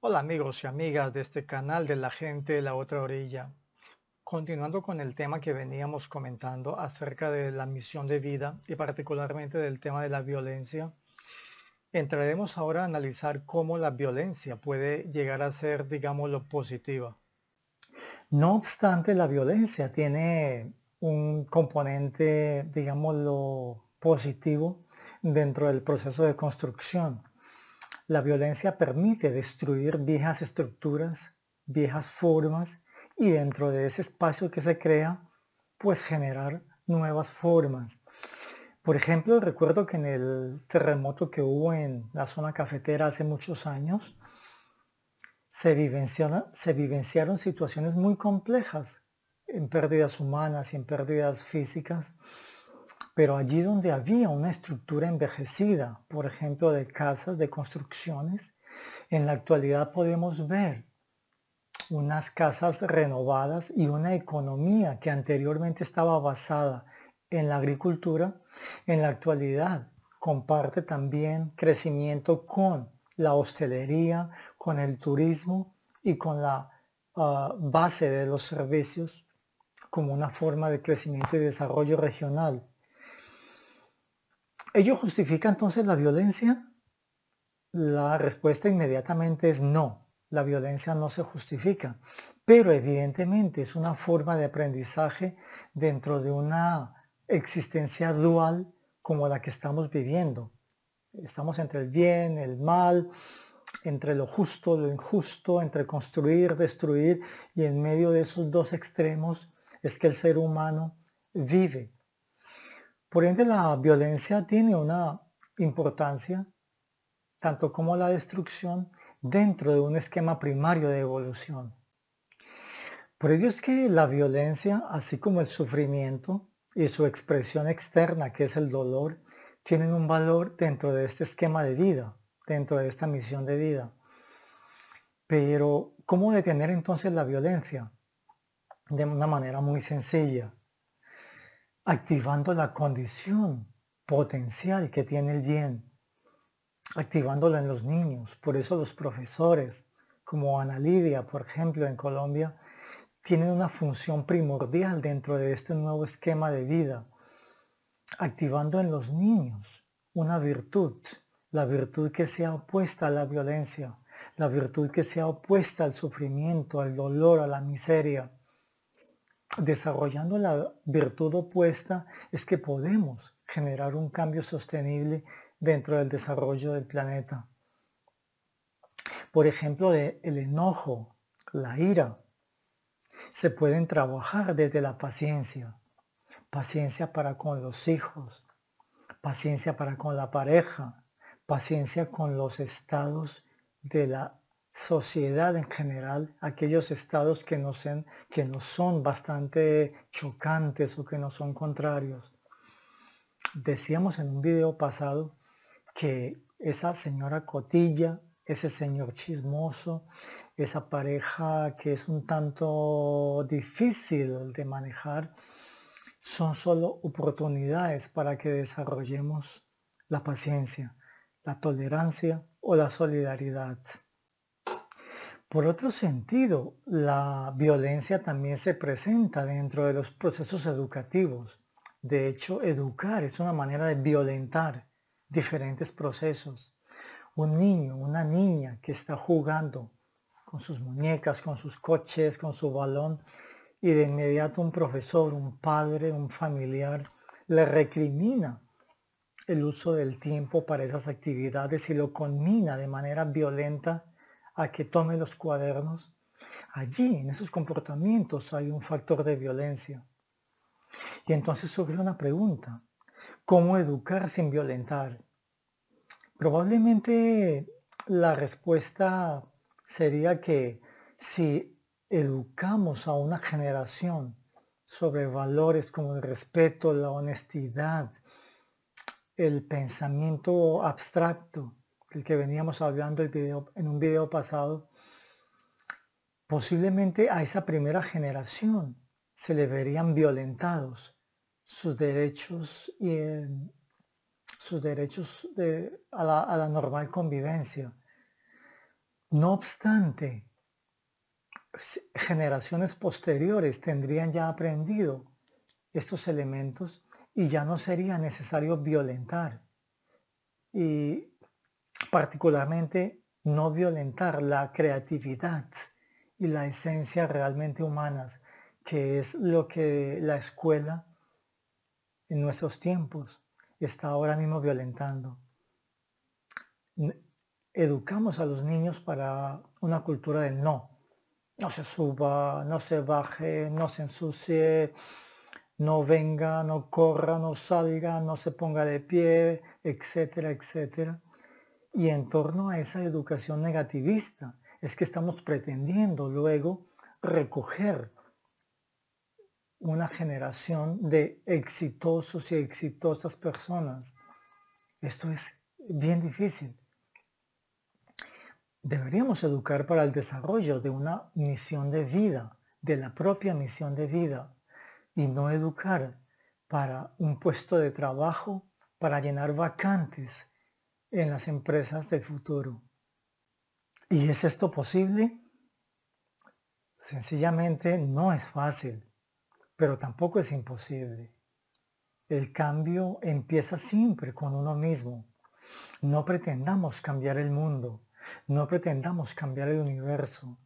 Hola amigos y amigas de este canal de la gente de la otra orilla. Continuando con el tema que veníamos comentando acerca de la misión de vida y particularmente del tema de la violencia, entraremos ahora a analizar cómo la violencia puede llegar a ser, digámoslo, positiva. No obstante, la violencia tiene un componente, digámoslo, positivo dentro del proceso de construcción. La violencia permite destruir viejas estructuras, viejas formas y dentro de ese espacio que se crea, pues generar nuevas formas. Por ejemplo, recuerdo que en el terremoto que hubo en la zona cafetera hace muchos años, se vivenciaron situaciones muy complejas en pérdidas humanas y en pérdidas físicas, pero allí donde había una estructura envejecida, por ejemplo, de casas, de construcciones, en la actualidad podemos ver unas casas renovadas y una economía que anteriormente estaba basada en la agricultura, en la actualidad comparte también crecimiento con la hostelería, con el turismo y con la base de los servicios como una forma de crecimiento y desarrollo regional. ¿Ello justifica entonces la violencia? La respuesta inmediatamente es no. La violencia no se justifica, pero evidentemente es una forma de aprendizaje dentro de una existencia dual como la que estamos viviendo. Estamos entre el bien, el mal, entre lo justo, lo injusto, entre construir, destruir, y en medio de esos dos extremos es que el ser humano vive. Por ende, la violencia tiene una importancia tanto como la destrucción, dentro de un esquema primario de evolución. Por ello es que la violencia, así como el sufrimiento y su expresión externa, que es el dolor, tienen un valor dentro de este esquema de vida, dentro de esta misión de vida. Pero, ¿cómo detener entonces la violencia? De una manera muy sencilla, activando la condición potencial que tiene el bien, activándola en los niños. Por eso los profesores, como Ana Lidia, por ejemplo, en Colombia, tienen una función primordial dentro de este nuevo esquema de vida, activando en los niños una virtud, la virtud que sea opuesta a la violencia, la virtud que sea opuesta al sufrimiento, al dolor, a la miseria. Desarrollando la virtud opuesta es que podemos generar un cambio sostenible dentro del desarrollo del planeta. Por ejemplo, el enojo, la ira, se pueden trabajar desde la paciencia. Paciencia para con los hijos, paciencia para con la pareja, paciencia con los estados de la sociedad en general, aquellos estados que nos son bastante chocantes o que nos son contrarios. Decíamos en un video pasado que esa señora cotilla, ese señor chismoso, esa pareja que es un tanto difícil de manejar, son solo oportunidades para que desarrollemos la paciencia, la tolerancia o la solidaridad. Por otro sentido, la violencia también se presenta dentro de los procesos educativos. De hecho, educar es una manera de violentar diferentes procesos. Un niño, una niña que está jugando con sus muñecas, con sus coches, con su balón, y de inmediato un profesor, un padre, un familiar le recrimina el uso del tiempo para esas actividades y lo conmina de manera violenta a que tome los cuadernos. Allí, en esos comportamientos, hay un factor de violencia. Y entonces surge una pregunta: ¿cómo educar sin violentar? Probablemente la respuesta sería que si educamos a una generación sobre valores como el respeto, la honestidad, el pensamiento abstracto, del que veníamos hablando en un video pasado, posiblemente a esa primera generación se le verían violentados sus derechos y sus derechos a la normal convivencia. No obstante, generaciones posteriores tendrían ya aprendido estos elementos y ya no sería necesario violentar y particularmente no violentar la creatividad y la esencia realmente humanas, que es lo que la escuela en nuestros tiempos está ahora mismo violentando. Educamos a los niños para una cultura del no. No se suba, no se baje, no se ensucie, no venga, no corra, no salga, no se ponga de pie, etcétera, etcétera. Y en torno a esa educación negativista es que estamos pretendiendo luego recoger una generación de exitosos y exitosas personas. Esto es bien difícil. Deberíamos educar para el desarrollo de una misión de vida, de la propia misión de vida, y no educar para un puesto de trabajo, para llenar vacantes en las empresas del futuro. ¿Y es esto posible? Sencillamente no es fácil, pero tampoco es imposible. El cambio empieza siempre con uno mismo. No pretendamos cambiar el mundo, no pretendamos cambiar el universo.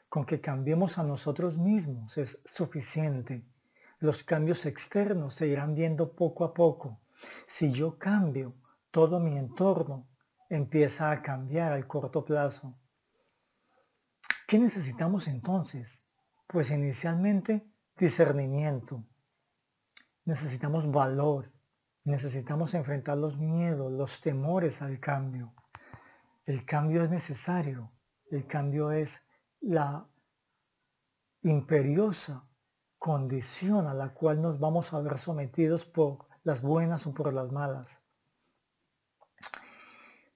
Con que cambiemos a nosotros mismos es suficiente. Los cambios externos se irán viendo poco a poco. Si yo cambio, todo mi entorno empieza a cambiar al corto plazo. ¿Qué necesitamos entonces? Pues inicialmente discernimiento. Necesitamos valor. Necesitamos enfrentar los miedos, los temores al cambio. El cambio es necesario. El cambio es la imperiosa condición a la cual nos vamos a ver sometidos por las buenas o por las malas.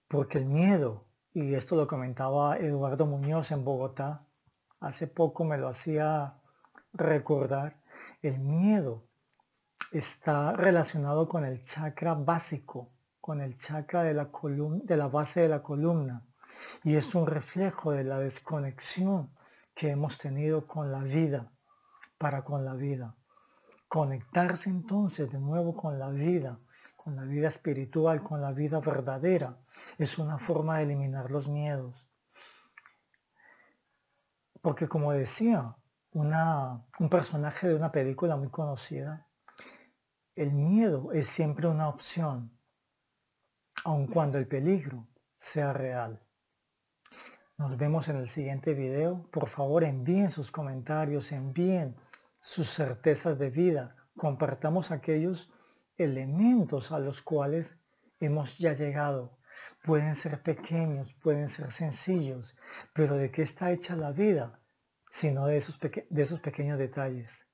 Porque el miedo, y esto lo comentaba Eduardo Muñoz en Bogotá, hace poco me lo hacía recordar, el miedo está relacionado con el chakra básico, con el chakra de la base de la columna, y es un reflejo de la desconexión que hemos tenido con la vida, para con la vida. Conectarse entonces de nuevo con la vida espiritual, con la vida verdadera, es una forma de eliminar los miedos. Porque como decía un personaje de una película muy conocida, el miedo es siempre una opción, aun cuando el peligro sea real. Nos vemos en el siguiente video. Por favor, envíen sus comentarios, envíen sus certezas de vida. Compartamos aquellos elementos a los cuales hemos ya llegado. Pueden ser pequeños, pueden ser sencillos, pero ¿de qué está hecha la vida? Sino de esos pequeños detalles.